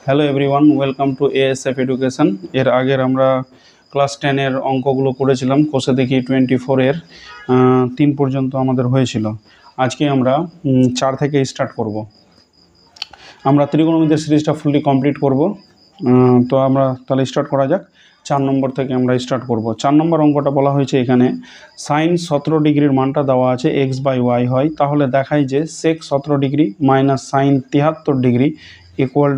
Hello everyone, welcome to ASF education. এর আগের আমরা ক্লাস 10-এর অঙ্কগুলো পড়েছিলাম। কোষে দেখি 24-এর 3 পর্যন্ত আমাদের হয়েছিল। আজকে আমরা 4 থেকে স্টার্ট করব। আমরা ত্রিকোণমিতির সিরিজটা ফুললি কমপ্লিট করব। তো আমরা তাহলে স্টার্ট করা যাক। 4 নম্বর থেকে আমরা স্টার্ট করব। 4 নম্বর অঙ্কটা বলা হয়েছে এখানে সাইন 17 ডিগ্রির মানটা দেওয়া আছে x/y হয়, তাহলে দেখায় যে sec 17 degree minus sine 73 degree equal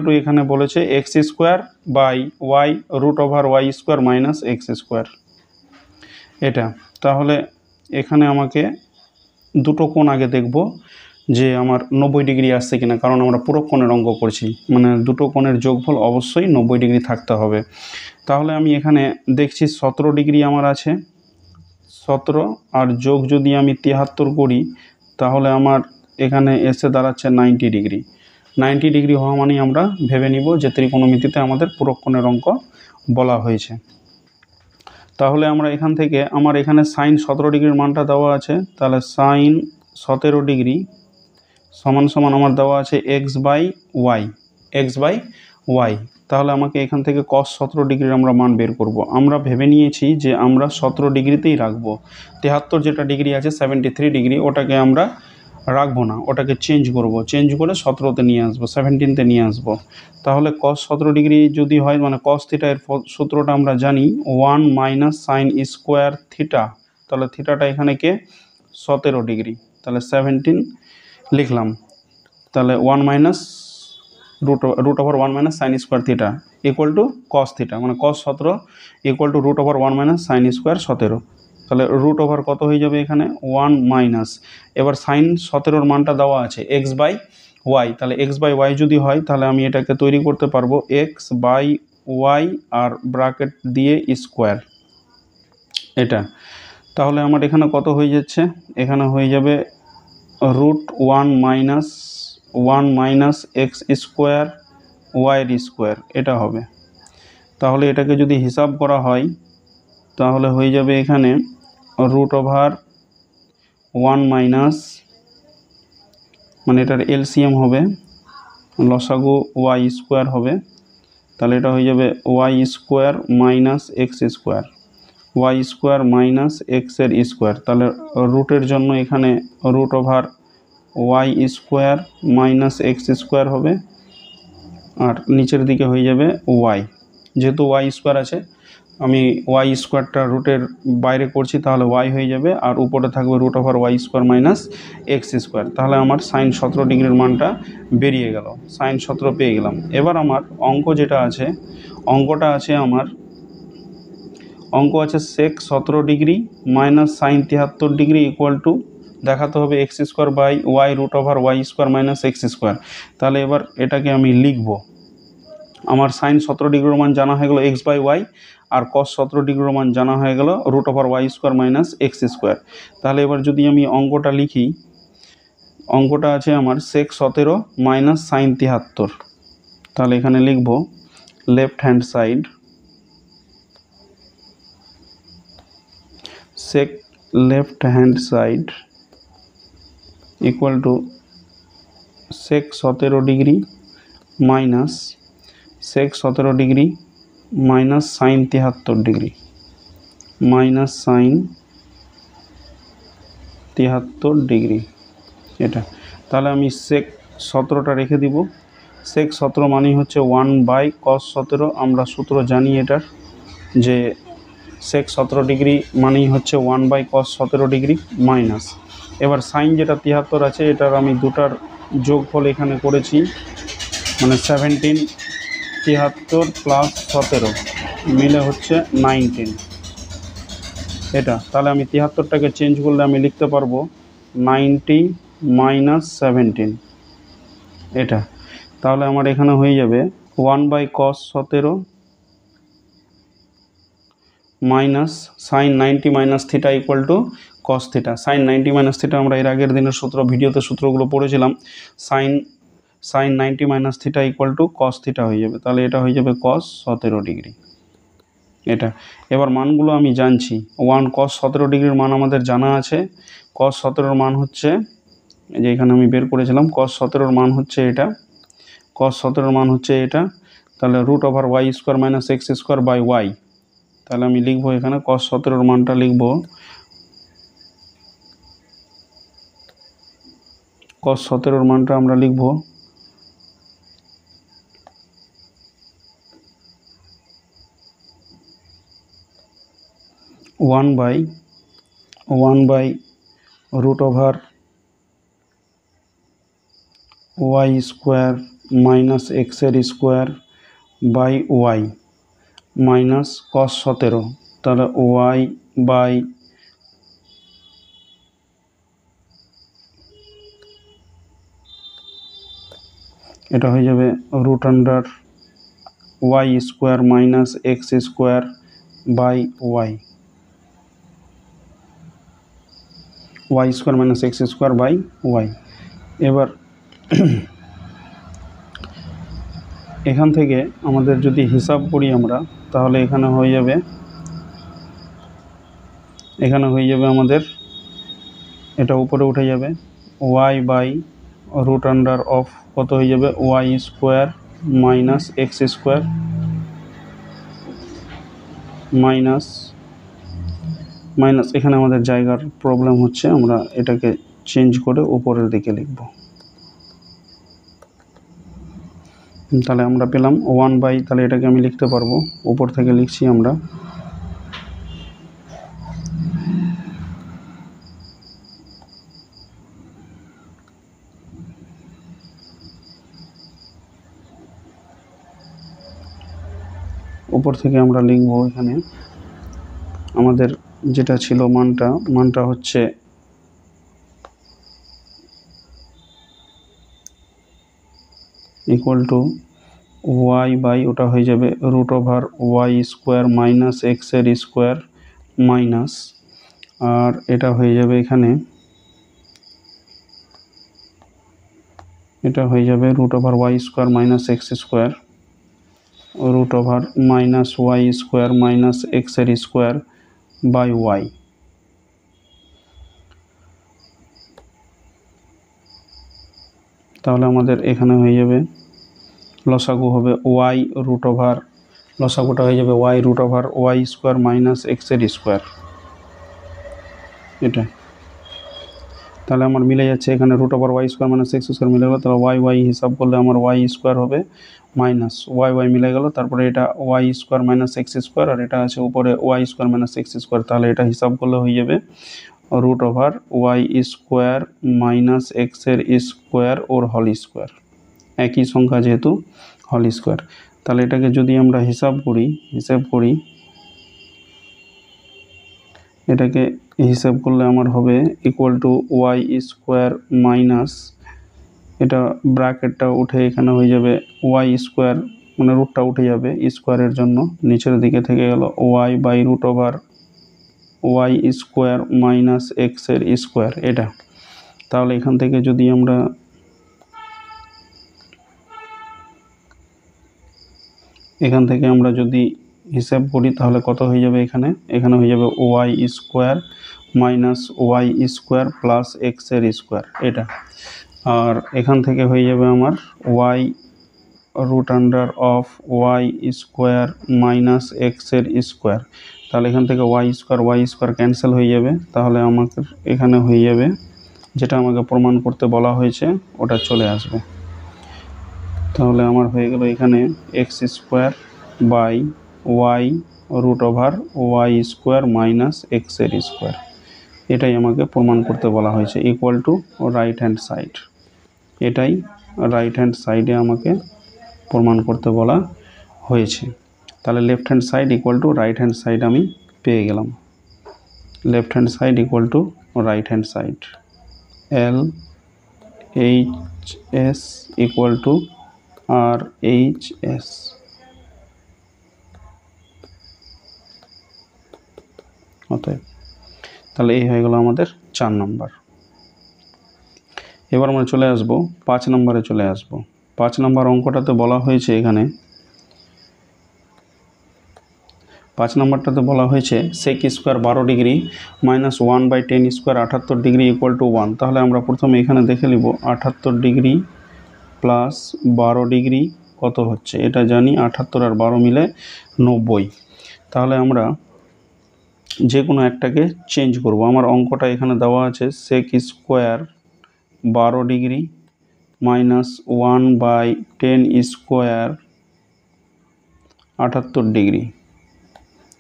to এখানে বলেছে X square by Y root over Y square minus X square. এটা তাহলে এখানে আমাকে দুটো কোণ আগে দেখব যে আমার 90 ডিগ্রি আসছে কিনা, কারণ আমরা পুরো কোণের অঙ্ক করছি, মানে দুটো কোণের যোগফল অবশ্যই 90 ডিগ্রি থাকতে হবে। তাহলে আমি এখানে দেখছি 17 ডিগ্রি আমার আছে, 17 আর যোগ যদি আমি 73 করি তাহলে আমার এখানে এসে দাঁড়াচ্ছে 90 ডিগ্রি। 90 ডিগ্রি হওয়া মানেই আমরা ভেবে নিব যে ত্রিকোণমিতিতে আমাদের পুরো কোণের অঙ্ক বলা হয়েছে। তাহলে আমরা এখান থেকে আমার এখানে সাইন 17 ডিগ্রির মানটা দেওয়া আছে, তাহলে সাইন 17 ডিগ্রি সমান সমান আমার দেওয়া আছে x/y। তাহলে আমাকে এখান থেকে cos 17 ডিগ্রির আমরা মান বের করব। আমরা ভেবে নিয়েছি যে আমরা 17 ডিগ্রিতেই রাখবো। 73 যেটা ডিগ্রি আছে 73 ডিগ্রি, ওটাকে আমরা রাখবো না, ওটাকে চেঞ্জ করব, চেঞ্জ করে 17তে নিয়ে আসবো, 17তে নিয়ে আসবো। তাহলে cos 17 ডিগ্রি যদি হয়, মানে cos থিটা এর সূত্রটা আমরা জানি 1 মাইনাস সাইন স্কোয়ার থিটা। তাহলে থিটাটা এখানে কে 17 ডিগ্রি, তাহলে 17 লিখলাম। তাহলে 1 minus root over 1 minus sine square theta equal to cos theta, মানে cos 17 equal to root over 1 minus sine square 17। তাহলে রুট ওভার কত হয়ে যাবে এখানে 1 মাইনাস, এবার সাইন 17-র মানটা দেওয়া আছে x/y, তাহলে x/y যদি হয় তাহলে আমি এটাকে তৈরি করতে পারবো x/y আর ব্র্যাকেট দিয়ে স্কোয়ার এটা। তাহলে আমার এখানে কত হয়ে যাচ্ছে, এখানে হয়ে যাবে রুট 1 মাইনাস এক্স স্কোয়ার ওয়াইয়ের স্কোয়ার, এটা হবে। তাহলে এটাকে যদি হিসাব করা হয় তাহলে হয়ে যাবে এখানে রুট ওভার 1 মাইনাস, মানে এটার এলসিএম হবে লসাগু ওয়াই স্কোয়ার হবে। তাহলে এটা হয়ে যাবে Y square minus X square, Y square minus এক্সের স্কোয়ার। তাহলে রুটের জন্য এখানে root over Y square minus X square হবে, আর নিচের দিকে হয়ে যাবে ওয়াই। যেহেতু ওয়াই স্কোয়ার আছে, আমি ওয়াই স্কোয়ারটা রুটের বাইরে করছি, তাহলে ওয়াই হয়ে যাবে, আর উপরে থাকবে root over Y square minus X square. তাহলে আমার সাইন 17 ডিগ্রির মানটা বেরিয়ে গেল, সাইন 17 পেয়ে গেলাম। এবার আমার অঙ্ক যেটা আছে, অঙ্কটা আছে আমার sec 17 degree minus sine 73 degree equal to দেখাতে হবে X square by Y root over Y square minus X square. তাহলে এবার এটাকে আমি লিখব, আমার সাইন 17 ডিগ্রির মান জানা হয়ে গেল x/y, আর cos 17 ডিগ্রির মান জানা হয়ে গেল root over Y square minus X square. তাহলে এবার যদি আমি অঙ্কটা লিখি, অঙ্কটা আছে আমার সেক 17 মাইনাস সাইন 73। তাহলে এখানে লিখব left hand side sec left hand side equal to sec 17 degree minus sec 17 degree minus sine 73 degree minus sine 73 degree এটা। তাহলে আমি sec 17টা রেখে দিব। sec 17 মানেই হচ্ছে 1/cos 17, আমরা সূত্র জানি এটার যে সেক 17 ডিগ্রি মানেই হচ্ছে 1/cos 17 ডিগ্রি মাইনাস, এবার সাইন যেটা 73 আছে এটার আমি দুটার যোগফল এখানে করেছি, মানে 17 73 প্লাস 17 মিলে হচ্ছে 19 এটা। তাহলে আমি 73টাকে চেঞ্জ করলে আমি লিখতে পারবো 90 মাইনাস 17 এটা। তাহলে আমার এখানে হয়ে যাবে 1/cos 17 minus sine 90 minus theta equal to cos theta. Sine 90 minus theta আমরা এর আগের দিনের ভিডিওতে সূত্রগুলো পড়েছিলাম। Sine 90 minus theta equal to cos theta হয়ে যাবে। তাহলে এটা হয়ে যাবে cos 17 ডিগ্রি এটা। এবার মানগুলো আমি জানছি, cos 17 ডিগ্রির মান আমাদের জানা আছে। cos 17-র মান হচ্ছে, যে এখানে আমি বের করেছিলাম, cos 17-র মান হচ্ছে এটা cos 17 মান হচ্ছে এটা, তাহলে √y² - x² / y। তাহলে আমি লিখবো এখানে cos 17 মানটা লিখবো, cos 17 মানটা আমরা লিখবো 1/√y² - x² / y minus cos 17, তাহলে y বাই এটা হয়ে যাবে √y² - x² / y, y² - x² / y। এবার এখান থেকে আমাদের যদি হিসাব করি আমরা, তাহলে এখানে হয়ে যাবে আমাদের এটা উপরে উঠে যাবে y বাই √of কত হয়ে যাবে y² - x² মাইনাস এখানে আমাদের জায়গার প্রবলেম হচ্ছে, আমরা এটাকে চেঞ্জ করে উপরের দিকে লিখব। তাহলে আমরা পেলাম 1/, তাহলে এটাকে আমি লিখতে পারবো, উপর থেকে লিখছি আমরা উপর থেকে আমরা লিখব এখানে আমাদের যেটা ছিল মানটা হচ্ছে ইকুয়াল টু y বাই ওটা হয়ে যাবে √y² - x² মাইনাস, আর এটা হয়ে যাবে এখানে এটা হয়ে যাবে √y² - x² √-y² - x² / y। তাহলে আমাদের এখানে হয়ে যাবে লসাগু হবে লসাগুটা হয়ে যাবে y√y² - x² এটা। তাহলে আমার মিলে যাচ্ছে এখানে √y² - x² মিলে গেল, তাহলে y হিসাব করলে আমার y² হবে মাইনাস y মিলে গেল, তারপরে এটা y² - x², আর এটা আছে উপরে y² - x², তাহলে এটা হিসাব করলে হয়ে যাবে √y² - x² ওর হোল স্কোয়ার, একই সংখ্যা যেহেতু হোল স্কোয়ার। তাহলে এটাকে যদি আমরা হিসাব করি এটাকে হিসাব করলে আমার হবে ইকুয়াল টু y² মাইনাস এটা ব্র্যাকেটটা উঠে এখানে হয়ে যাবে y², মানে রুটটা উঠে যাবে স্কোয়ারের জন্য, নিচের দিকে থেকে গেল y বাই √y² - x² এটা। তাহলে এখান থেকে যদি আমরা যদি হিসাব করি তাহলে কত হয়ে যাবে এখানে হয়ে যাবে y² - y² প্লাস x² এটা, আর এখান থেকে হয়ে যাবে আমার y √y² - x², তাহলে এখান থেকে y² ক্যান্সেল হয়ে যাবে, তাহলে আমাকে এখানে হয়ে যাবে যেটা আমাকে প্রমাণ করতে বলা হয়েছে ওটা চলে আসবে। তাহলে আমার হয়ে গেল এখানে x² by y √y² - x², এটাই আমাকে প্রমাণ করতে বলা হয়েছে equal to right hand side, এটাই রাইট হ্যান্ড সাইডে আমাকে প্রমাণ করতে বলা হয়েছে। তাহলে left hand side equal to right hand side আমি পেয়ে গেলাম, left hand side equal to right hand side, LHS equal to RHS। অতএব তাহলে এই হয়ে গেল আমাদের 4 নম্বর। এবার আমরা চলে আসব 5 নম্বরে চলে আসব। 5 নম্বর অঙ্কটাতে বলা হয়েছে এখানে 5 নম্বরটাতে বলা হয়েছে sec² 12 degree minus 1/10² 78 degree equal to 1। তাহলে আমরা প্রথমে এখানে দেখে নিব 78 ডিগ্রি প্লাস 12 ডিগ্রি কত হচ্ছে এটা জানি, 78 আর 12 মিলে 90। তাহলে আমরা যে কোনো একটাকে চেঞ্জ করব। আমার অঙ্কটা এখানে দেওয়া আছে sec square 12 degree minus 1/10 square 78 degree,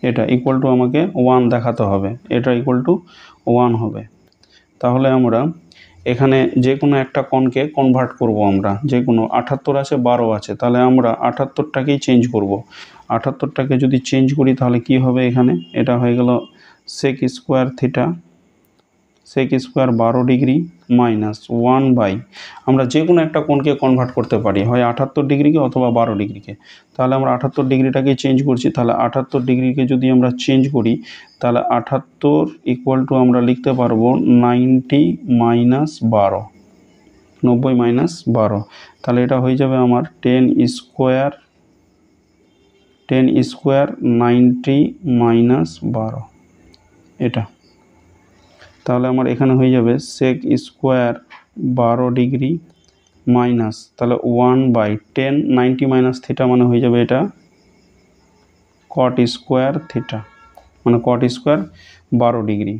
এটা ইকুয়াল টু আমাকে 1 দেখাতে হবে, এটা ইকুয়াল টু 1 হবে। তাহলে আমরা এখানে যে কোনো একটা কোণকে কনভার্ট করব, আমরা যে কোনো 78 আছে 12 আছে, তাহলে আমরা 78টাকেই চেঞ্জ করব। 78টাকে যদি চেঞ্জ করি তাহলে কি হবে, এখানে এটা হয়ে গেল sec square theta, sec square 12 degree minus 1/, আমরা যে কোনো একটা কোণকে কনভার্ট করতে পারি, হয় 78 ডিগ্রিকে অথবা 12 ডিগ্রিকে। তাহলে আমরা 78 ডিগ্রিটাকেই চেঞ্জ করছি, তাহলে 78 ডিগ্রিকে যদি আমরা চেঞ্জ করি তাহলে 78 ইকুয়াল টু আমরা লিখতে পারবো 90 মাইনাস 12, 90 মাইনাস 12, তাহলে এটা হয়ে যাবে আমার 10 স্কোয়ার 90 মাইনাস 12, এটা। তাহলে আমার এখানে হয়ে যাবে সেক স্কোয়ার 12 ডিগ্রি মাইনাস, তাহলে 1/10 90 মাইনাস থিটা মানে হয়ে যাবে এটা কট স্কোয়ার থিটা, মানে কট স্কোয়ার 12 ডিগ্রি।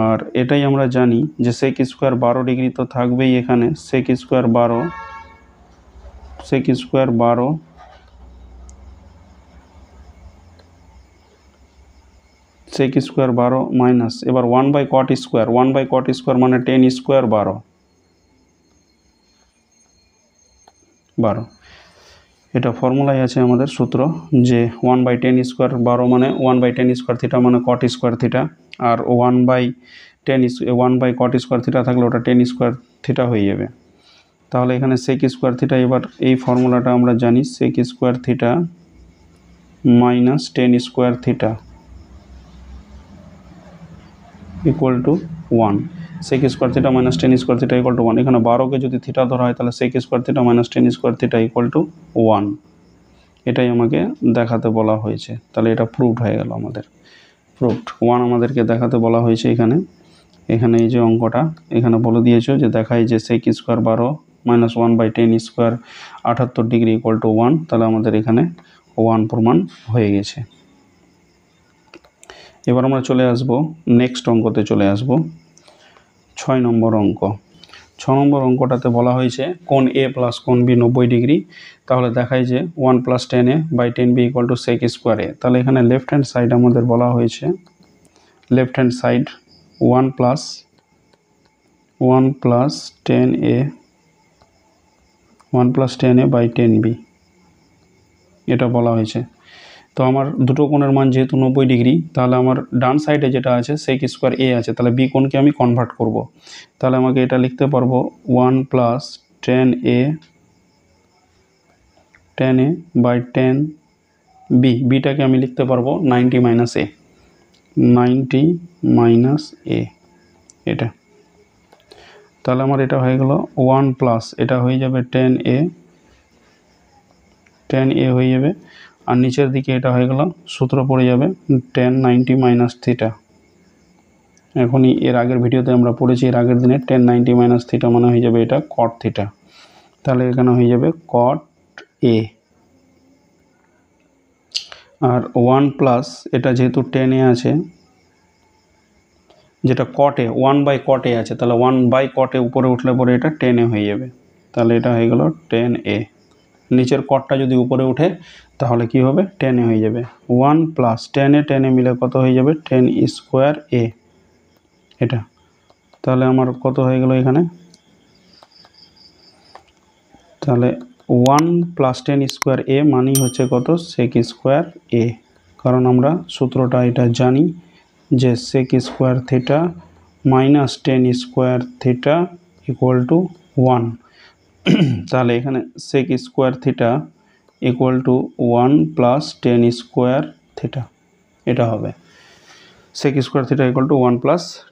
আর এটাই আমরা জানি যে সেক স্কোয়ার 12 ডিগ্রি তো থাকবেই এখানে, sec square 12 sec square 12 minus এবার 1/cot স্কোয়ার, 1/cot স্কোয়ার মানে 10 স্কোয়ার 12, এটা ফর্মুলায় আছে আমাদের সূত্র যে 1/10 স্কোয়ার 12 মানে 1/10 স্কোয়ার থিটা মানে cot স্কোয়ার থিটা, আর 1/cot স্কোয়ার থিটা থাকলে ওটা 10 স্কোয়ার থিটা হয়ে যাবে। তাহলে এখানে সেক স্কোয়ার থিটা, এবার এই ফর্মুলাটা আমরা জানি, sec square theta minus 10 square theta equal to 1, sec square theta minus 10 square theta equal to 1। এখানে 12কে যদি থিটা ধরা হয় তাহলে sec square theta minus 10 square theta equal to 1, এটাই আমাকে দেখাতে বলা হয়েছে। তাহলে এটা প্রুভড হয়ে গেল আমাদের, প্রুভড 1 আমাদেরকে দেখাতে বলা হয়েছে এখানে। এখানে এই যে অঙ্কটা এখানে বলে দিয়েছো যে দেখায় যে sec square 12 minus 1/10 square 78 degree equal to 1, তাহলে আমাদের এখানে 1 প্রমাণ হয়ে গেছে। এবার আমরা চলে আসব নেক্সট অঙ্কতে, চলে আসব 6 নম্বর অঙ্ক। 6 নম্বর অঙ্কটাতে বলা হয়েছে কোণ এ প্লাস কোণ বি 90 ডিগ্রি, তাহলে দেখায় যে 1 + 10a/10b = সেক স্কোয়ার এ। তাহলে এখানে লেফট হ্যান্ড সাইড আমাদের বলা হয়েছে, লেফট হ্যান্ড সাইড 1 + 10a/10b এটা বলা হয়েছে। তো আমার দুটো কোণের মান যেহেতু 90 ডিগ্রি, তাহলে আমার ডান সাইডে যেটা আছে সেক স্কোয়ার এ আছে, তাহলে বি কোণকে আমি কনভার্ট করব। তাহলে আমাকে এটা লিখতে পারবো 1 + 10a/10b, বিটাকে আমি লিখতে পারবো 90 - a, এটা। তাহলে আমার এটা হয়ে গেল 1 প্লাস এটা হয়ে যাবে 10a হয়ে যাবে, আর নিচের দিকে এটা হয়ে গেল সূত্র পড়ে যাবে 10 90 - থিটা। এখনই এর আগের ভিডিওতে আমরা পড়েছি, এর আগের দিনে 10 90 - থিটা মানে হয়ে যাবে এটা কট থিটা। তাহলে এখানে হয়ে যাবে কট এ। আর 1 প্লাস এটা যেহেতু 10a আছে, যেটা কটে 1/cot a আছে, তাহলে 1/cot a উপরে উঠলে পরে এটা 10a হয়ে যাবে। তাহলে এটা হয়ে গেল 10a, নিচের কটটা যদি উপরে উঠে তাহলে কি হবে 10a হয়ে যাবে। 1 + 10a মিলে কত হয়ে যাবে 10 স্কোয়ার a, এটা। তাহলে আমার কত হয়ে গেল এখানে, তাহলে 1 + 10 স্কোয়ার a মানেই হচ্ছে কত সেক স্কোয়ার a, কারণ আমরা সূত্রটা এটা জানি যে sec square theta minus 10 square theta equal to 1। তাহলে এখানে sec square theta equal to 1 + 10 square theta, এটা হবে sec square theta equal to 1 +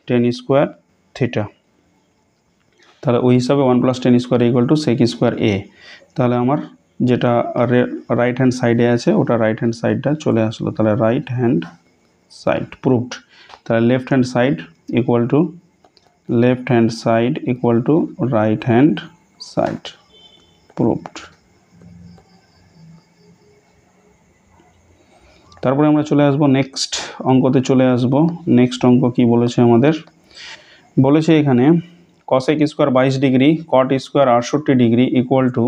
10 square theta. তাহলে ওই হিসাবে 1 + 10 square equal to sec square এ। তাহলে আমার যেটা রাইট হ্যান্ড সাইডে আছে ওটা রাইট হ্যান্ড সাইডটা চলে আসলো, তাহলে রাইট হ্যান্ড সাইড প্রুভড। তাহলে left hand side equal to right hand side, proved. তারপরে আমরা চলে আসব নেক্সট অঙ্কতে চলে আসব। নেক্সট অঙ্ক কি বলেছে আমাদের, বলেছে এখানে cosec square 22 degree cot square 68 degree equal two,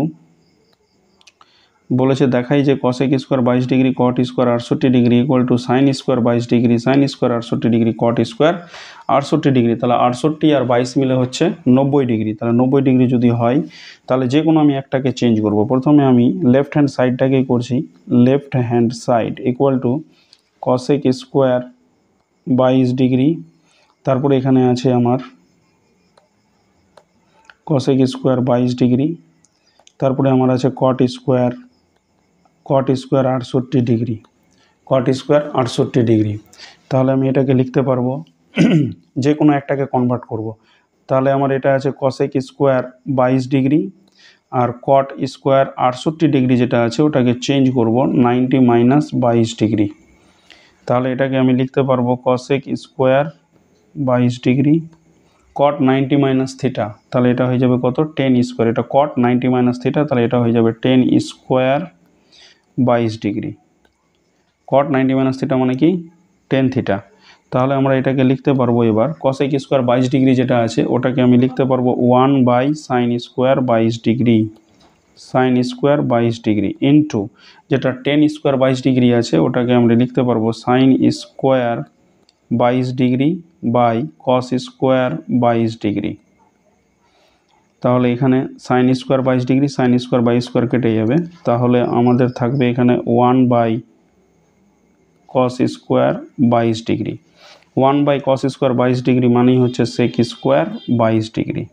বলেছে দেখাই যে cosec square 22 degree cot square 68 degree equal to sign square 22 degree sine square 68 degree cot square 68 degree. তাহলে 68 আর 22 মিলে হচ্ছে 90 ডিগ্রি। তাহলে 90 ডিগ্রি যদি হয় তাহলে যে কোনো আমি একটাকে চেঞ্জ করব। প্রথমে আমি লেফট হ্যান্ড সাইডটাকেই করছি, left hand side equal to cosec square 22 degree, তারপরে এখানে আছে আমার cosec স্কোয়ার 22 ডিগ্রি, তারপরে আমার আছে cot square 68 degree, cot square 68 degree. তাহলে আমি এটাকে লিখতে পারবো, যে কোনো একটাকে কনভার্ট করব। তাহলে আমার এটা আছে cosec স্কোয়ার 22 ডিগ্রি আর cot স্কোয়ার 68 ডিগ্রি যেটা আছে ওটাকে চেঞ্জ করব 90 মাইনাস 22 ডিগ্রি। তাহলে এটাকে আমি লিখতে পারবো cosec square 22 degree cot 90 minus theta, তাহলে এটা হয়ে যাবে কত 10 স্কোয়ার, এটা cot 90 মাইনাস থিটা, তাহলে এটা হয়ে যাবে 10 square 22 degree. cot 90 minus theta মানে কি 10 থিটা। তাহলে আমরা এটাকে লিখতে পারবো এবার cosec স্কোয়ার 22 ডিগ্রি যেটা আছে ওটাকে আমি লিখতে পারবো 1 by sine square 22 degree, sine square 22 degree into যেটা 10 স্কোয়ার 22 ডিগ্রি আছে ওটাকে আমরা লিখতে পারবো sine square 22 degree by cos square 22 degree. তাহলে এখানে sine square 22 degree sine square 22 square কেটে যাবে, তাহলে আমাদের থাকবে এখানে 1 by cos square 22 degree. 1 by cos square 22 degree মানেই হচ্ছে sec square 22 degree,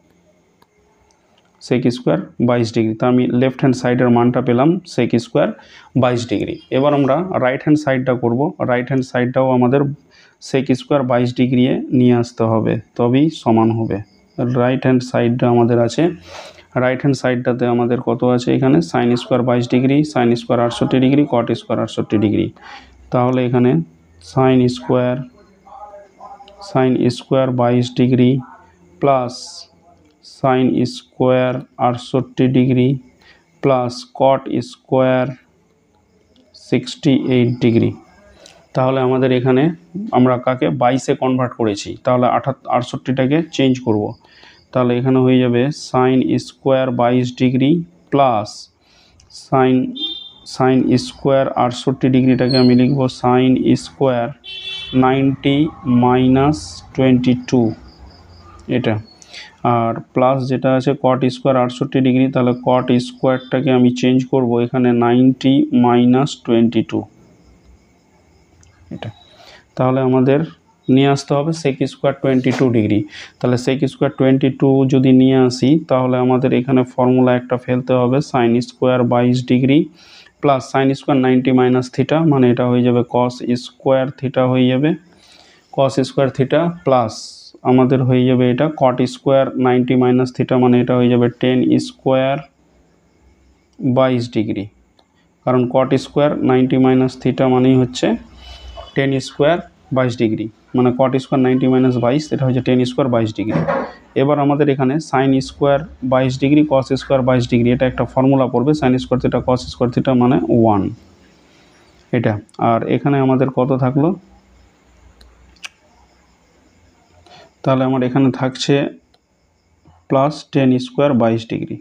sec square 22 degree. তা আমি লেফট হ্যান্ড সাইডের মানটা পেলাম sec স্কোয়ার 22 ডিগ্রি। এবার আমরা রাইট হ্যান্ড সাইডটা করব। রাইট হ্যান্ড সাইডটাও আমাদের sec স্কোয়ার 22 ডিগ্রি নিয়ে আসতে হবে, তবেই সমান হবে। রাইট হ্যান্ড সাইডটা আমাদের আছে, রাইট হ্যান্ড সাইডটাতে আমাদের কত আছে এখানে sine square 22 degree sine square 68 degree cot square 68 degree. তাহলে এখানে sine square 22 degree plus sine square 68 degree plus cot square 68 degree. তাহলে আমাদের এখানে আমরা কাকে 22-এ কনভার্ট করেছি, তাহলে 68টাকে চেঞ্জ করব। তাহলে এখানে হয়ে যাবে sign square 22 degree plus sine square 68 ডিগ্রিটাকে আমি লিখব সাইন স্কোয়ার 90 মাইনাস 22 এটা, আর প্লাস যেটা আছে cot স্কোয়ার 68 ডিগ্রি, তাহলে cot স্কোয়ারটাকে আমি চেঞ্জ করব এখানে 90 মাইনাস 22 এটা। তাহলে আমাদের নিয়ে আসতে হবে sec স্কোয়ার 22 ডিগ্রি। তাহলে sec স্কোয়ার 22 যদি নিয়ে আসি তাহলে আমাদের এখানে ফর্মুলা একটা ফেলতে হবে sign square 22 degree plus sine square 90 minus theta, মানে এটা হয়ে যাবে cos স্কোয়ার থিটা হয়ে যাবে, cos স্কোয়ার থিটা প্লাস আমাদের হয়ে যাবে এটা cot স্কোয়ার 90 মাইনাস থিটা, মানে এটা হয়ে যাবে 10 স্কোয়ার 22 ডিগ্রি, কারণ cot স্কোয়ার 90 মাইনাস থিটা মানেই হচ্ছে 10 স্কোয়ার 22 ডিগ্রি, মানে cot স্কোয়ার 90 মাইনাস 22 এটা হচ্ছে 10 স্কোয়ার 22 ডিগ্রি। এবার আমাদের এখানে sine square 22 degree cos square 22 degree এটা একটা ফর্মুলা পড়বে, sign square theta cos square theta মানে 1 এটা। আর এখানে আমাদের কত থাকলো, তাহলে আমার এখানে থাকছে প্লাস 10 স্কোয়ার 22 ডিগ্রি।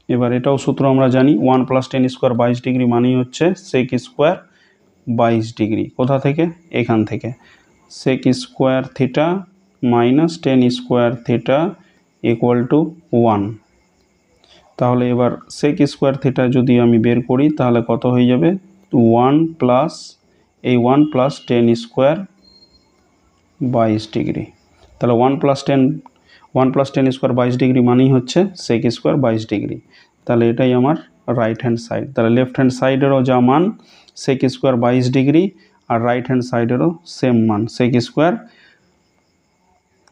এবার এটাও সূত্র আমরা জানি 1 প্লাস 10 স্কোয়ার 22 ডিগ্রি মানেই হচ্ছে sec স্কোয়ার 22 ডিগ্রি, কোথা থেকে এখান থেকে sec square theta minus 10 square theta equal to 1। তাহলে এবার sec স্কোয়ার থিটা যদি আমি বের করি তাহলে কত হয়ে যাবে 1 প্লাস এই 1 প্লাস 10 স্কোয়ার 22 ডিগ্রি। তাহলে 1 প্লাস 10 স্কোয়ার 22 ডিগ্রি মানেই হচ্ছে sec স্কোয়ার 22 ডিগ্রি। তাহলে এটাই আমার রাইট হ্যান্ড সাইড। তাহলে লেফট হ্যান্ড সাইডেরও যা মান sec স্কোয়ার 22 ডিগ্রি আর রাইট হ্যান্ড সাইডেরও সেম মান sec স্কোয়ার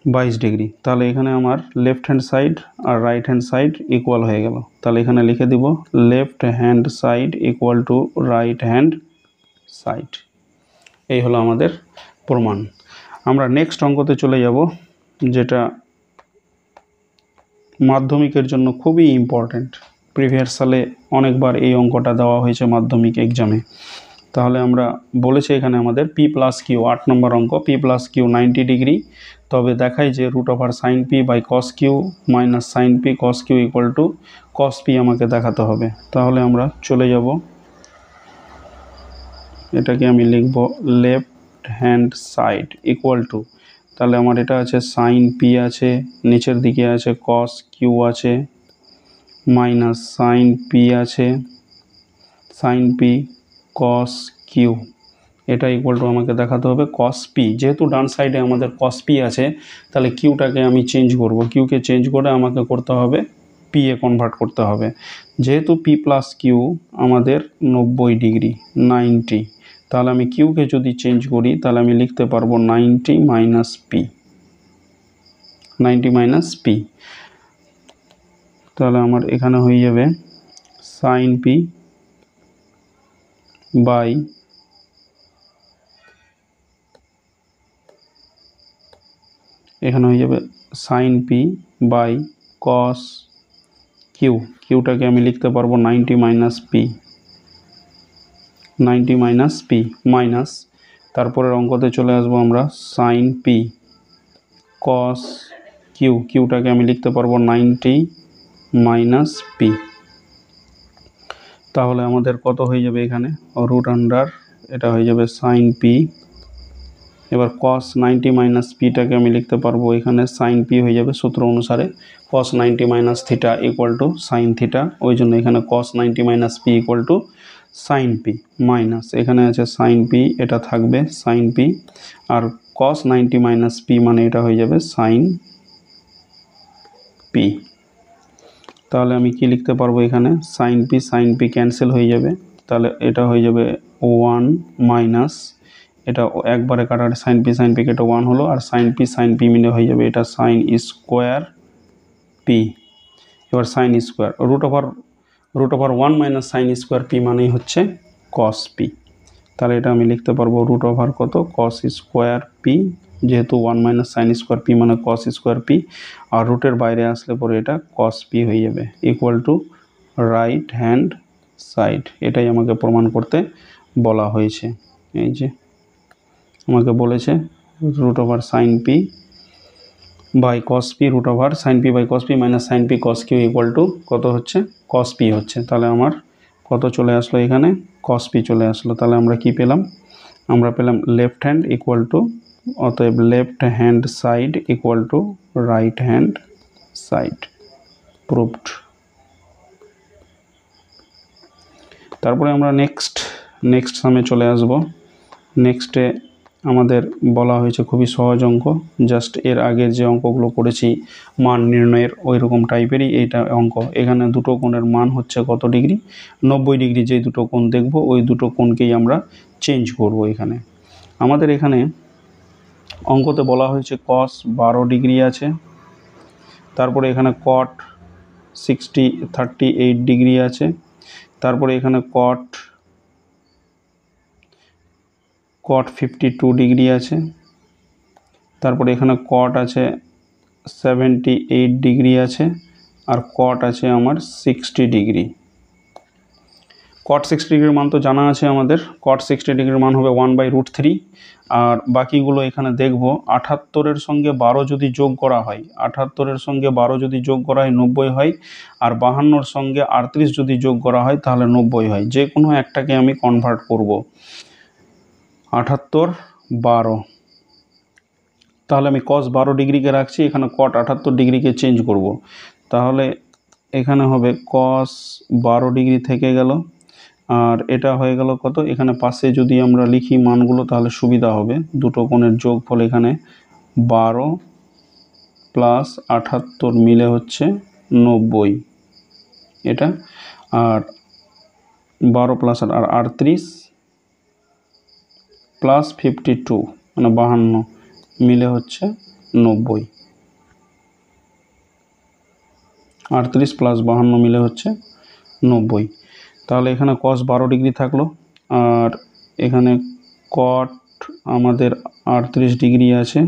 22 ডিগ্রি। তাহলে এখানে আমার লেফট হ্যান্ড সাইড আর রাইট হ্যান্ড সাইড ইকুয়াল হয়ে গেল। তাহলে এখানে লিখে দিব left hand side equal to right hand side. এই হলো আমাদের প্রমাণ। আমরা নেক্সট অঙ্কতে চলে যাব, যেটা মাধ্যমিকের জন্য খুবই ইম্পর্ট্যান্ট। প্রিভিয়াস সালে অনেকবার এই অঙ্কটা দেওয়া হয়েছে মাধ্যমিক এক্সামে। তাহলে আমরা বলেছি এখানে আমাদের পি প্লাস কিউ 8 নম্বর অঙ্ক, পি প্লাস কিউ 90 ডিগ্রি, তবে দেখাই যে root over sine P by cos Q minus sine P cos Q equal to cos P আমাকে দেখাতে হবে। তাহলে আমরা চলে যাব, এটাকে আমি লিখব left hand side equal to, তাহলে আমার এটা আছে সাইন পি আছে, নিচের দিকে আছে কস কিউ আছে, মাইনাস সাইন পি আছে, সাইন পি কস কিউ, এটা ইকুয়াল টু আমাকে দেখাতে হবে কস পি। যেহেতু ডান সাইডে আমাদের কস পি আছে, তাহলে কিউটাকে আমি চেঞ্জ করব, কিউকে চেঞ্জ করে আমাকে করতে হবে পি এ কনভার্ট করতে হবে। যেহেতু পি প্লাস কিউ আমাদের 90 ডিগ্রি 90, তাহলে আমি কিউকে যদি চেঞ্জ করি তাহলে আমি লিখতে পারবো 90 মাইনাস পি, 90 মাইনাস পি। তাহলে আমার এখানে হয়ে যাবে সাইন পি বাই এখানে হয়ে যাবে sine P by cos Q, কিউটাকে আমি লিখতে পারবো 90 minus P, 90 minus P minus, তারপরের অঙ্কতে চলে আসবো আমরা সাইন পি কস কিউ, কিউটাকে আমি লিখতে পারবো 90 মাইনাস পি। তাহলে আমাদের কত হয়ে যাবে এখানে রুট আন্ডার, এটা হয়ে যাবে সাইন পি, এবার কস 90 মাইনাস পিটাকে আমি লিখতে পারবো এখানে সাইন পি হয়ে যাবে সূত্র অনুসারে cos 90 minus theta equal to sine theta, ওই জন্য এখানে cos 90 minus P equal to sine P minus, এখানে আছে সাইন পি, এটা থাকবে সাইন পি, আর কস 90 মাইনাস পি মানে এটা হয়ে যাবে সাইন পি। তাহলে আমি কি লিখতে পারবো এখানে সাইন পি ক্যান্সেল হয়ে যাবে, তাহলে এটা হয়ে যাবে 1 মাইনাস, এটা একবারে কাটার সাইন পি কেটে 1 হলো, আর সাইন পি মিলে হয়ে যাবে এটা সাইন স্কোয়ার পি। এবার sine square root over 1 minus sine square P মানেই হচ্ছে কস পি, তাহলে এটা আমি লিখতে পারবো রুট ওভার কত কস স্কোয়ার পি, যেহেতু 1 মাইনাস সাইন স্কোয়ার পি মানে কস স্কোয়ার পি, আর রুটের বাইরে আসলে পরে এটা কস পি হয়ে যাবে equal to right hand side. এটাই আমাকে প্রমাণ করতে বলা হয়েছে। এই যে আমাকে বলেছে root over sine P by cos P, root over sine P by cos P minus sine P cos Q equal to কত হচ্ছে কস পি হচ্ছে। তাহলে আমার কত চলে আসলো এখানে কস পি চলে আসলো। তাহলে আমরা কি পেলাম, আমরা পেলাম লেফট হ্যান্ড ইকুয়াল টু, অতএব left hand side equal to right hand side, proved. তারপরে আমরা নেক্সট সামে চলে আসব। নেক্সটে আমাদের বলা হয়েছে খুবই সহজ অঙ্ক, জাস্ট এর আগের যে অঙ্কগুলো করেছি মান নির্ণয়ের ওই রকম টাইপেরই এইটা অঙ্ক। এখানে দুটো কোণের মান হচ্ছে কত ডিগ্রি 90 ডিগ্রি, যে দুটো কোণ দেখব ওই দুটো কোণকেই আমরা চেঞ্জ করব। এখানে আমাদের এখানে অঙ্কতে বলা হয়েছে কস 12 ডিগ্রি আছে, তারপরে এখানে কট 38 ডিগ্রি আছে, তারপরে এখানে কট 52 ডিগ্রি আছে, তারপরে এখানে কট আছে 78 ডিগ্রি আছে, আর কট আছে আমার 60 ডিগ্রি। কট 60 ডিগ্রির মান তো জানা আছে আমাদের, কট 60 ডিগ্রির মান হবে 1/√3, আর বাকিগুলো এখানে দেখব 78-এর সঙ্গে 12 যদি যোগ করা হয়, 78-এর সঙ্গে 12 যদি যোগ করা হয় 90 হয়, আর 52-এর সঙ্গে 38 যদি যোগ করা হয় তাহলে 90 হয়। যে কোনো একটাকে আমি কনভার্ট করব 78 12, তাহলে আমি কস 12 ডিগ্রিকে রাখছি, এখানে কট 78 ডিগ্রিকে চেঞ্জ করব, তাহলে এখানে হবে কস 12 ডিগ্রি থেকে গেল, আর এটা হয়ে গেল কত, এখানে পাশে যদি আমরা লিখি মানগুলো তাহলে সুবিধা হবে, দুটো কোণের যোগফল এখানে 12 প্লাস 78 মিলে হচ্ছে 90 এটা, আর 12 প্লাস আর 38 প্লাস 52 মানে 52 মিলে হচ্ছে 90, 38 প্লাস 52 মিলে হচ্ছে 90। তাহলে এখানে কস 12 ডিগ্রি থাকলো, আর এখানে কট আমাদের 38 ডিগ্রি আছে,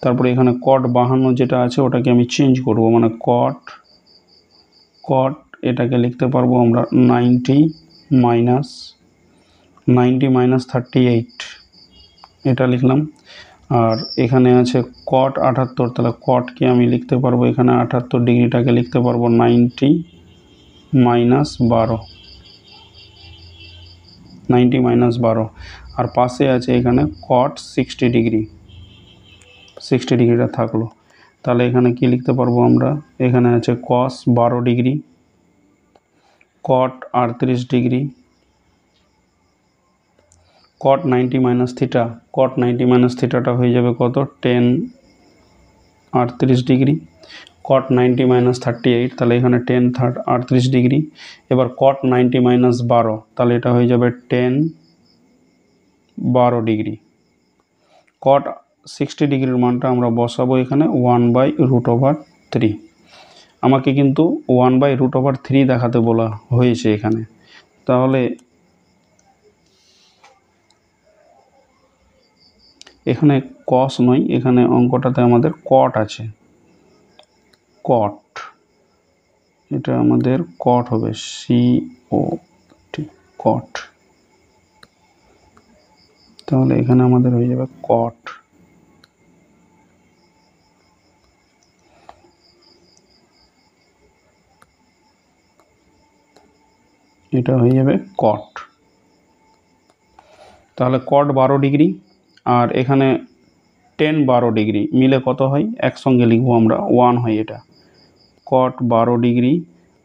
তারপরে এখানে cot 52 যেটা আছে ওটাকে আমি চেঞ্জ করব, মানে cot এটাকে লিখতে পারবো আমরা 90 মাইনাস 38 এটা লিখলাম। আর এখানে আছে cot 78, তাহলে cotকে আমি লিখতে পারবো এখানে 78 ডিগ্রিটাকে লিখতে পারবো 90 মাইনাস 12। আর পাশে আছে এখানে cot 60 ডিগ্রিটা থাকলো। তাহলে এখানে কি লিখতে পারবো আমরা, এখানে আছে cos 12 degree, cot 38 degree, cot 90 minus theta, cot 90 minus থিটাটা হয়ে যাবে কত, 10 38 ডিগ্রি, cot 90 মাইনাস 38, তাহলে এখানে 10 38 ডিগ্রি। এবার cot 90 মাইনাস 12, তাহলে এটা হয়ে যাবে 10 12 ডিগ্রি। cot 60 ডিগ্রির মানটা আমরা বসাবো এখানে 1/√3। আমাকে কিন্তু 1/√3 দেখাতে বলা হয়েছে এখানে। তাহলে এখানে cos নয়, এখানে অঙ্কটাতে আমাদের cot আছে, cot, এটা আমাদের cot হবে, COT, cot। তাহলে এখানে আমাদের হয়ে যাবে cot। এটা হয়ে যাবে cot। তাহলে cot 12 ডিগ্রি আর এখানে 10 12 ডিগ্রি মিলে কত হয়, একসঙ্গে লিখবো আমরা 1 হয় এটা। cot 12 ডিগ্রি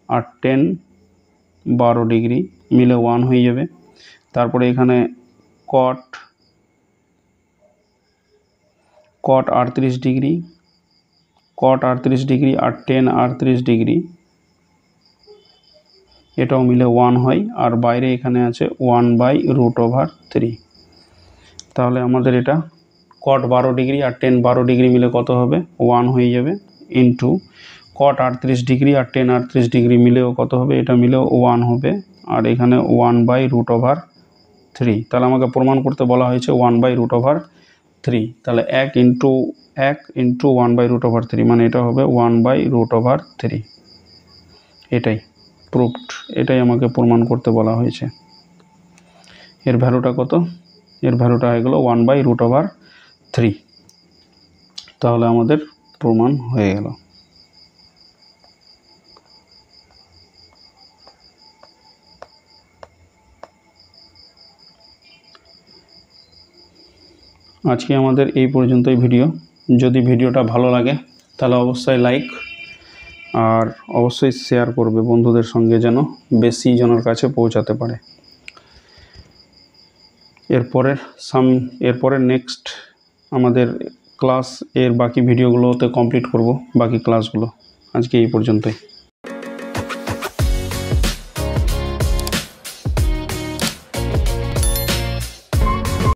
আর 10 12 ডিগ্রি মিলে 1 হয়ে যাবে। তারপরে এখানে cot 38 ডিগ্রি, cot 38 ডিগ্রি আর 10 38 ডিগ্রি এটাও মিলে 1 হয়। আর বাইরে এখানে আছে 1/√3। তাহলে আমাদের এটা cot 12 ডিগ্রি আর 10 12 ডিগ্রি মিলে কত হবে, 1 হয়ে যাবে, ইন্টু cot 38 ডিগ্রি আর 10 38 ডিগ্রি মিলেও কত হবে, এটা মিলেও 1 হবে, আর এখানে 1/√3। তাহলে আমাকে প্রমাণ করতে বলা হয়েছে 1/√3। তাহলে 1 ইন্টু 1/√3, মানে এটা হবে 1/√3। এটাই প্রুভড, এটাই আমাকে প্রমাণ করতে বলা হয়েছে। এর ভ্যালুটা কত, এর ভ্যালুটা হয়ে গেল 1/√3। তাহলে আমাদের প্রমাণ হয়ে গেল। আজকে আমাদের এই পর্যন্তই ভিডিও। যদি ভিডিওটা ভালো লাগে তাহলে অবশ্যই লাইক আর অবশ্যই শেয়ার করবে বন্ধুদের সঙ্গে, যেন বেশি জনের কাছে পৌঁছাতে পারে। এরপরের নেক্সট আমাদের ক্লাস এর বাকি ভিডিওগুলোতে কমপ্লিট করব, বাকি ক্লাসগুলো। আজকে এই পর্যন্তই।